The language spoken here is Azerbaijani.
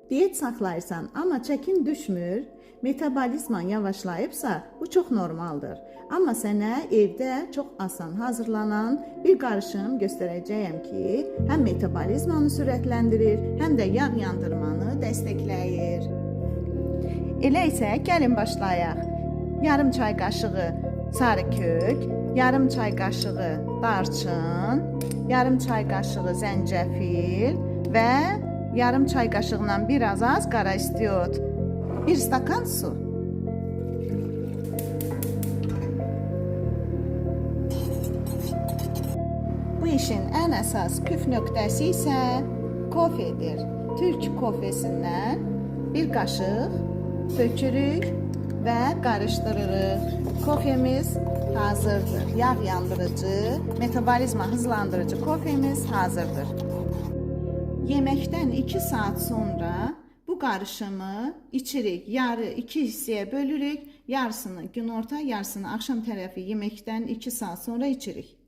Diyet saxlayırsan, amma çəkin düşmür, metabolizman yavaşlayıbsa, bu çox normaldır. Amma sənə evdə çox asan hazırlanan bir qarışım göstərəcəyəm ki, həm metabolizmanı sürətləndirir, həm də yağ yandırmanı dəstəkləyir. Elə isə gəlin başlayaq. Yarım çay qaşığı sarı kök, yarım çay qaşığı darçın, yarım çay qaşığı zəncəfil və yarım çay qaşığından biraz az qara istiot, 1 stakan su. Bu işin ən əsas püf nöqtəsi isə kofedir. Türk kofesindən bir qaşıq tökürük və qarışdırırıq. Kofemiz hazırdır. Yağ yandırıcı, metabolizma hızlandırıcı kofemiz hazırdır. Yeməkdən 2 saat sonra bu qarışımı içirik. Yarı 2 hissəyə bölürük. Yarısını günorta, yarısını axşam tərəfi yeməkdən 2 saat sonra içirik.